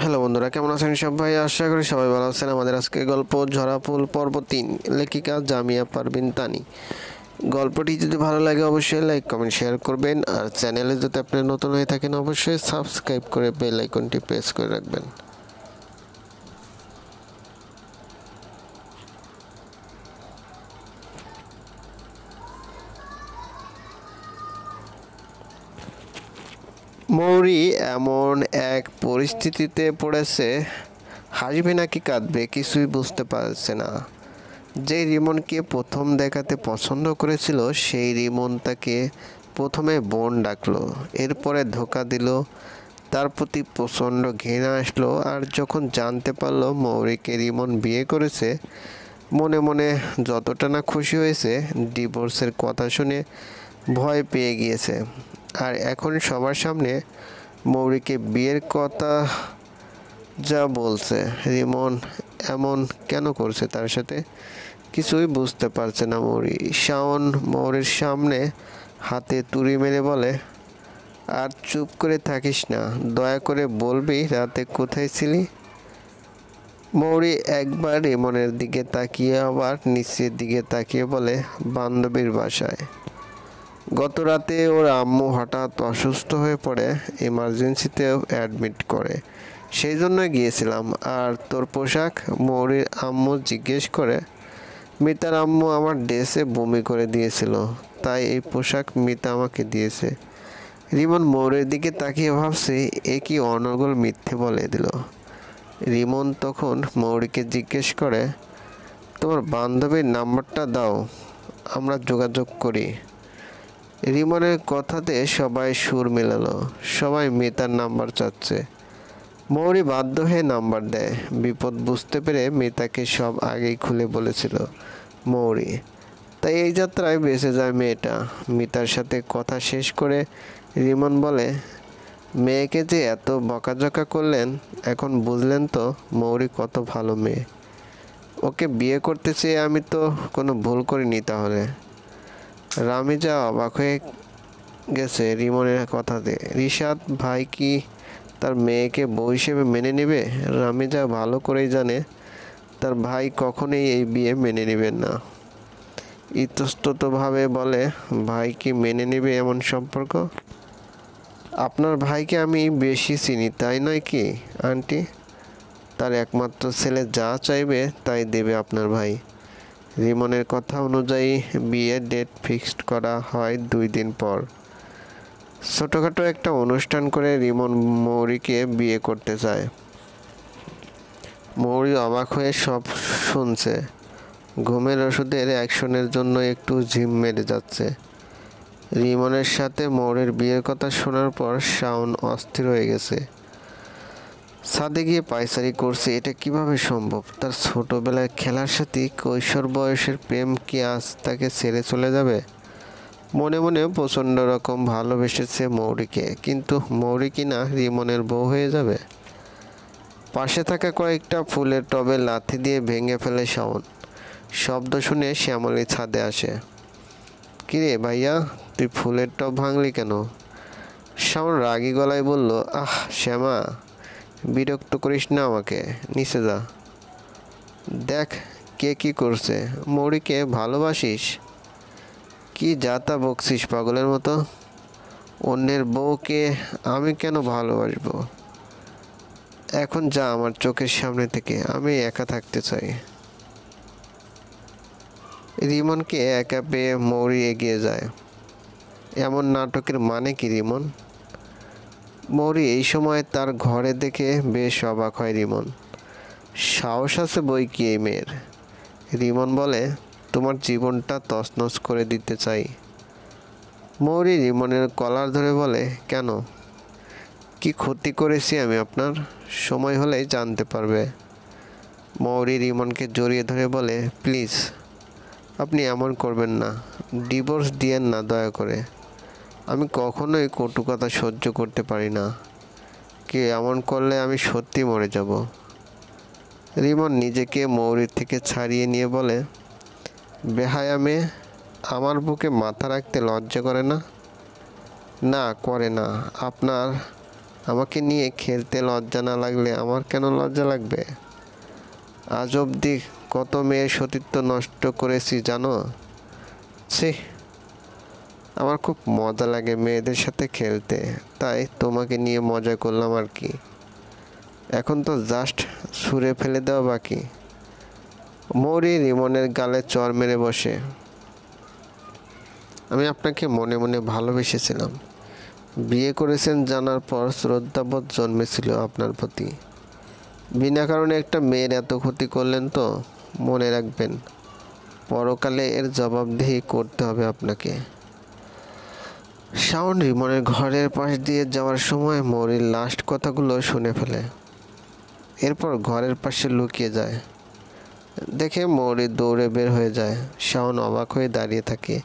Hello বন্ধুরা, কেমন আছেন সবাই? আশা করি সবাই ভালো আছেন। আমাদের আজকে গল্প ঝরাফুল পর্ব ৩, লেখিকা জামিয়া পারভিন তানি। গল্পটি যদি ভালো লাগে অবশ্যই লাইক কমেন্ট শেয়ার করবেন, আর চ্যানেলে যদি আপনি নতুন হয়ে থাকেন অবশ্যই সাবস্ক্রাইব করে বেল আইকনটি প্রেস করে রাখবেন। মৌরি এমন এক পরিস্থিতিতে পড়েছে, হাসবে নাকি কাঁদবে কিছুই বুঝতে পারছে না। যে রিমনকে প্রথম দেখাতে পছন্দ করেছিল সেই রিমন তাকে প্রথমে বোন ডাকলো, এরপরে ধোকা দিল, তার প্রতি প্রচণ্ড ঘৃণা আসলো। আর যখন জানতে পারলো মৌরিকে রিমন বিয়ে করেছে, মনে মনে যতটা না খুশি হয়েছে, ডিভোর্সের কথা শুনে ভয় পেয়ে গিয়েছে। আর এখন সবার সামনে মৌরিকে বিয়ের কথা যা বলছে। রিমন এমন কেন করছে তার সাথে, কিছুই বুঝতে পারছে না মৌরি। শাওন মৌরির সামনে হাতে তুড়ি মেরে বলে, আর চুপ করে থাকিস না, দয়া করে বলবি রাতে কোথায় ছিলি? মৌরি একবার রিমনের দিকে তাকিয়ে আবার নিচের দিকে তাকিয়ে বলে, বান্ধবীর বাসায়। গত রাতে ওর আম্মু হঠাৎ অসুস্থ হয়ে পড়ে, ইমার্জেন্সিতেও অ্যাডমিট করে, সেই জন্য গিয়েছিলাম। আর তোর পোশাক? মৌরির আম্মু জিজ্ঞেস করে। মিতার আম্মু আমার ড্রেসে বমি করে দিয়েছিল, তাই এই পোশাক মিতা আমাকে দিয়েছে। রিমন মৌরির দিকে তাকিয়ে ভাবছে, এ কি অনর্গল মিথ্যে বলে দিল। রিমন তখন মৌরিকে জিজ্ঞেস করে, তোমার বান্ধবীর নাম্বারটা দাও, আমরা যোগাযোগ করি। রিমনের কথাতে সবাই সুর মেলালো, সবাই মিতার নাম্বার চাচ্ছে। মৌরি বাধ্য হয়ে নাম্বার দেয়। বিপদ বুঝতে পেরে মিতাকে সব আগেই খুলে বলেছিল মৌরি, তাই এই যাত্রায় বেঁচে যায় মেয়েটা। মিতার সাথে কথা শেষ করে রিমন বলে, মেয়েকে যে এত বকাঝকা করলেন, এখন বুঝলেন তো মৌরি কত ভালো মেয়ে। ওকে বিয়ে করতে চেয়ে আমি তো কোনো ভুল করিনি তাহলে। রামিজা অবাক হয়ে গেছে রিমনের কথাতে। রিশাদ ভাই কি তার মেয়েকে বউ হিসেবে মেনে নেবে? রামিজা ভালো করেই জানে তার ভাই কখনোই এই বিয়ে মেনে নেবেন না। ইতস্ততভাবে বলে, ভাই কি মেনে নেবে এমন সম্পর্ক? আপনার ভাইকে আমি বেশি চিনি তাই নয় কি আন্টি? তার একমাত্র ছেলে যা চাইবে তাই দেবে আপনার ভাই। রিমনের কথা অনুযায়ী বিয়ের ডেট ফিক্সড করা হয় 2 দিন পর। ছোটোখাটো একটা অনুষ্ঠান করে রিমন মৌরিকে বিয়ে করতে চায়। মৌরি অবাক হয়ে সব শুনছে। ঘুমের ওষুধের অ্যাকশনের জন্য একটু ঝিম মেরে যাচ্ছে। রিমনের সাথে মৌরির বিয়ের কথা শোনার পর শাওন অস্থির হয়ে গেছে। ছাদে গিয়ে পায়চারি করছে, এটা কিভাবে সম্ভব? তার ছোটবেলায় খেলার সাথে কৈশোর বয়সের প্রেম কি আজ তাকে ছেড়ে চলে যাবে? মনে মনে প্রচণ্ড রকম ভালোবেসেছে মৌরিকে, কিন্তু মৌরি কিনা রিমনের বউ হয়ে যাবে। পাশে থাকা কয়েকটা ফুলের টবে লাথি দিয়ে ভেঙে ফেলে শাওন। শব্দ শুনে শ্যামলী ছাদে আসে। কিরে ভাইয়া, তুই ফুলের টব ভাঙলি কেন? শাওন রাগী গলায় বলল, আহ শ্যামা, বিরক্ত করিস না আমাকে, নিচে যা। দেখ কে কি করছে। মৌরিকে ভালোবাসিস? কি যা তা বকছিস পাগলের মতো? অন্যের বউকে আমি কেন ভালোবাসবো? এখন যা আমার চোখের সামনে থেকে, আমি একা থাকতে চাই। রিমনকে একা পেয়ে মৌরি এগিয়ে যায়। এমন নাটকের মানে কি রিমন? মৌরি এই সময় তার ঘরে দেখে বেশ অবাক হয় রিমন। সাহস আছে বই কি এই মেয়ের। রিমন বলে, তোমার জীবনটা তছনছ করে দিতে চাই। মৌরি রিমনের কলার ধরে বলে, কেন? কি ক্ষতি করেছি আমি আপনার? সময় হলেই জানতে পারবে। মৌরি রিমনকে জড়িয়ে ধরে বলে, প্লিজ আপনি এমন করবেন না, ডিভোর্স দিয়েন না দয়া করে। আমি কখনোই কটু কথা সহ্য করতে পারি না। কে এমন করলে আমি সত্যি মরে যাব। রিমন নিজেকে মৌরির থেকে ছাড়িয়ে নিয়ে বলে, বেহায়া মেয়ে, আমার বুকে মাথা রাখতে লজ্জা করে না? না করে না। আপনার আমাকে নিয়ে খেলতে লজ্জা না লাগলে আমার কেন লজ্জা লাগবে? আজ অবধি কত মেয়ের সতীত্ব নষ্ট করেছি জানো? ছি, আমার খুব মজা লাগে মেয়েদের সাথে খেলতে, তাই তোমাকে নিয়ে মজা করলাম আর কি। এখন তো জাস্ট ছুঁড়ে ফেলে দেওয়া বাকি। মৌরি রিমনের গালে চর মেরে বসে। আমি আপনাকে মনে মনে ভালোবেসেছিলাম। বিয়ে করেছেন জানার পর শ্রদ্ধাবোধ জন্মেছিল আপনার প্রতি। বিনা কারণে একটা মেয়ের এত ক্ষতি করলেন তো মনে রাখবেন, পরকালে এর জবাবদিহি করতে হবে আপনাকে। শাওন রিমনের ঘরের পাশ দিয়ে যাওয়ার সময় মৌরির লাস্ট কথাগুলো শুনে ফেলে। এরপর ঘরের পাশে লুকিয়ে যায়। দেখে মৌরি দৌড়ে বের হয়ে যায়। শাওন অবাক হয়ে দাঁড়িয়ে থাকে।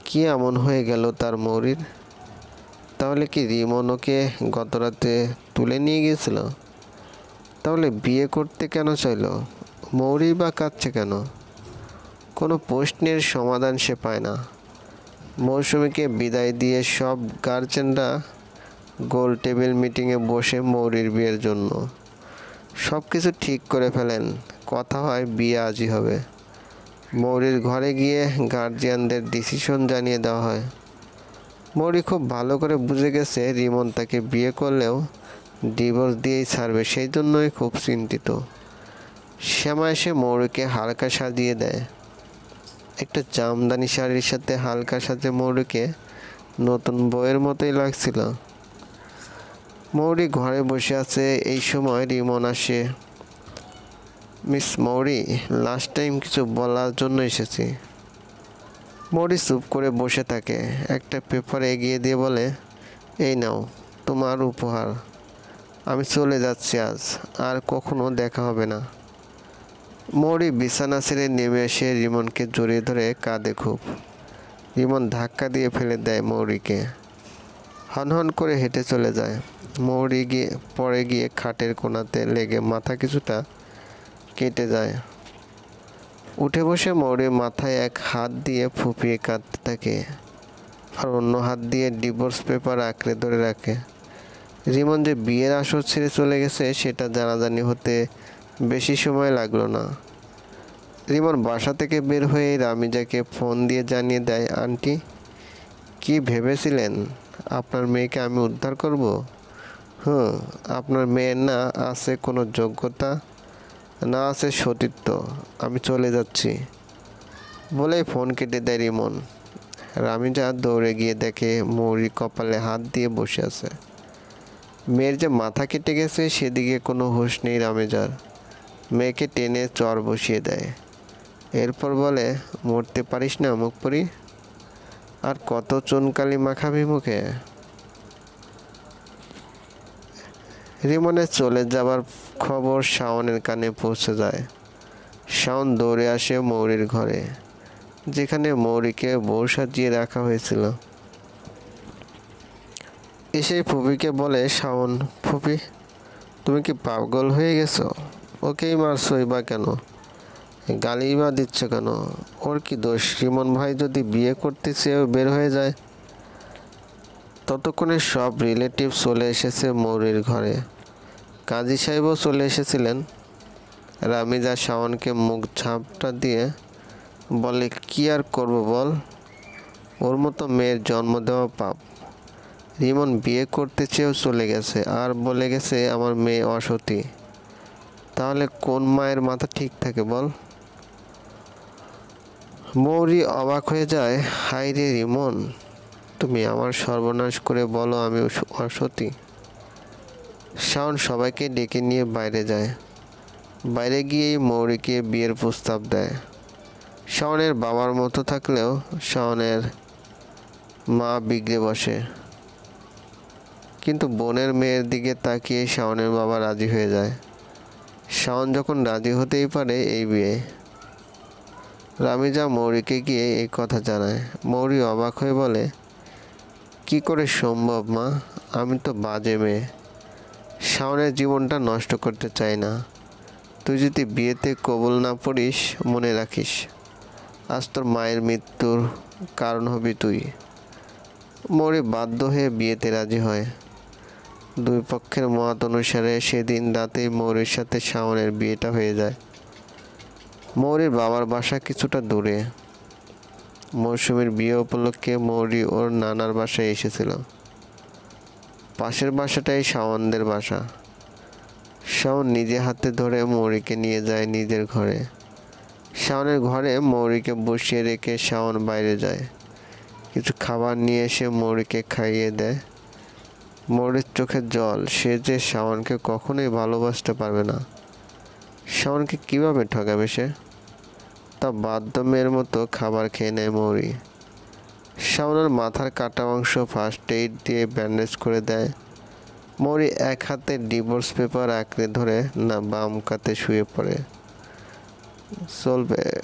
কি এমন হয়ে গেল তার মৌরির? তাহলে কি রিমন ওকে গতরাতে তুলে নিয়ে গিয়েছিল? তাহলে বিয়ে করতে কেন চাইল? মৌরি বা কাঁদছে কেন? কোনো প্রশ্নের সমাধান সে পায় না। মৌসুমীকে বিদায় দিয়ে সব গার্জেনরা গোল টেবিল মিটিংয়ে বসে মৌরির বিয়ের জন্য সব কিছু ঠিক করে ফেলেন। কথা হয় বিয়ে আজই হবে। মৌরির ঘরে গিয়ে গার্জিয়ানদের ডিসিশন জানিয়ে দেওয়া হয়। মৌরি খুব ভালো করে বুঝে গেছে রিমন তাকে বিয়ে করলেও ডিভোর্স দিয়েই ছাড়বে, সেই জন্যই খুব চিন্তিত। শ্যামা এসে মৌরিকে হালকা সাজিয়ে দেয়। একটা জামদানি শাড়ির সাথে হালকা সাজে মৌরিকে নতুন বউয়ের মতোই লাগছিল। মৌরি ঘরে বসে আছে, এই সময় রিমন আসে। মিস মৌরি, লাস্ট টাইম কিছু বলার জন্য এসেছি। মৌরি চুপ করে বসে থাকে। একটা পেপার এগিয়ে দিয়ে বলে, এই নাও তোমার উপহার। আমি চলে যাচ্ছি আজ, আর কখনো দেখা হবে না। মৌরি বিছানা ছেড়ে নেমে এসে রিমনকে জড়িয়ে ধরে কাঁদে খুব। রিমন ধাক্কা দিয়ে ফেলে দেয় মৌরিকে। হনহন করে হেঁটে চলে যায়। মৌরি পড়ে গিয়ে খাটের কোণাতে লেগে মাথা কিছুটা কেটে যায়। উঠে বসে মৌরি মাথায় এক হাত দিয়ে ফুপিয়ে কাঁদতে থাকে, আর অন্য হাত দিয়ে ডিভোর্স পেপার আঁকড়ে ধরে রাখে। রিমন যে বিয়ের আসর ছেড়ে চলে গেছে সেটা জানাজানি হতে বেশি সময় লাগলো না। রিমন বাসা থেকে বের হয়ে রামিজাকে ফোন দিয়ে জানিয়ে দেয়, আন্টি, কি ভেবেছিলেন আপনার মেয়েকে আমি উদ্ধার করব? আপনার মেয়ের না আছে কোনো যোগ্যতা, না আছে সতীত্ব। আমি চলে যাচ্ছি বলেই ফোন কেটে দেয় রিমন। রামিজা দৌড়ে গিয়ে দেখে মৌরি কপালে হাত দিয়ে বসে আছে। মেয়ের যে মাথা কেটে গেছে সেদিকে কোনো হুঁশ নেই রামিজার। মেয়েকে টেনে চর বসিয়ে দেয়। এরপর বলে, মরতে পারিস না মুখ পরি, আর কত চুনকালি মাখাবি মুখে? রিমনের চলে যাবার খবর শাওনের কানে পৌঁছে যায়। শাওন দৌড়ে আসে মৌরির ঘরে, যেখানে মৌরিকে বউ সাজিয়ে রাখা হয়েছিল। এসে ফুপিকে বলে, শাওন, ফুপি, তুমি কি পাগল হয়ে গেছো? ওকেই মারছই বা কেন? গালি বা দিচ্ছ কেন? ওর কি দোষ? রিমন ভাই যদি বিয়ে করতে চেয়েও বের হয়ে যায়। ততক্ষণে সব রিলেটিভ চলে এসেছে মৌরির ঘরে। কাজী সাহেবও চলে এসেছিলেন। রামিজা শাওনকে মুখ ঝাপটা দিয়ে বলে, কি আর করব বল, ওর মতো মেয়ের জন্ম দেওয়া পাপ। রিমন বিয়ে করতে চেয়েও চলে গেছে, আর বলে গেছে আমার মেয়ে অসতী। তাহলে কোন মায়ের মাথা ঠিক থাকে বল? মৌরি অবাক হয়ে যায়। হায় রে রিমন, তুমি আমার সর্বনাশ করে বলো আমি অসতী? শাওন সবাইকে ডেকে নিয়ে বাইরে যায়। বাইরে গিয়েই মৌরিকে বিয়ের প্রস্তাব দেয়। শাওনের বাবার মতো থাকলেও শাওনের মা বিগড়ে বসে, কিন্তু বোনের মেয়ের দিকে তাকিয়ে শাওনের বাবা রাজি হয়ে যায়। শাওন যখন রাজি হতেই পারে এই বিয়ে। রামিজা মৌরিকে গিয়ে এই কথা জানায়। মৌরি অবাক হয়ে বলে, কি করে সম্ভব মা? আমি তো বাজে মেয়ে, শাওনের জীবনটা নষ্ট করতে চাই না। তুই যদি বিয়েতে কবুল না পড়িস, মনে রাখিস আজ তোর মায়ের মৃত্যুর কারণ হবি তুই। মৌরি বাধ্য হয়ে বিয়েতে রাজি হয়। দুই পক্ষের মত অনুসারে সেদিন রাতেই মৌরির সাথে শাওনের বিয়েটা হয়ে যায়। মৌরির বাবার বাসা কিছুটা দূরে। মৌসুমীর বিয়ে উপলক্ষে মৌরি ওর নানার বাসায় এসেছিল। পাশের বাসাটাই শাওনদের বাসা। শাওন নিজে হাতে ধরে মৌরিকে নিয়ে যায় নিজের ঘরে। শাওনের ঘরে মৌরিকে বসিয়ে রেখে শাওন বাইরে যায়। কিছু খাবার নিয়ে এসে মৌরিকে খাইয়ে দেয়। মৌরির চোখে জল, সে যে শাওনকে কখনোই ভালোবাসতে পারবে না। শাওনকে কিভাবে ঠকাবে সে? তা বাধ্য মেয়ের মতো খাবার খেয়ে নেয় মৌরি। শাওনের মাথার কাটা অংশ ফার্স্ট এইড দিয়ে ব্যান্ডেজ করে দেয়। মৌরি এক হাতে ডিভোর্স পেপার আঁকড়ে ধরে না বাম কাতে শুয়ে পড়ে। চলবে।